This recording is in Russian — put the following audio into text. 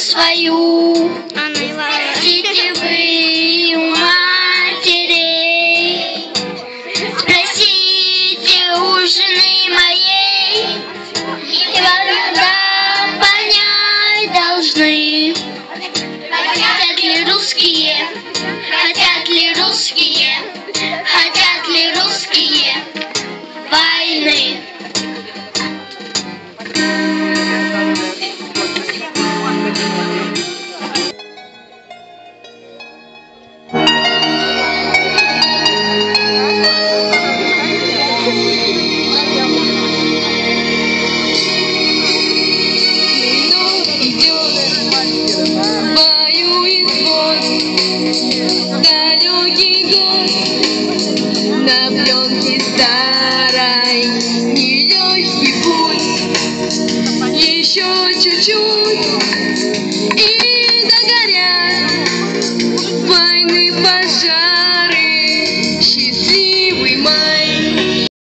свою. Спросите вы у матери, спросите у жены моей, и тогда понять должны, хотят ли русские, хотят ли русские войны. Далекий год на пленке старой, нелегкий путь, еще чуть-чуть и догорят войны пожар.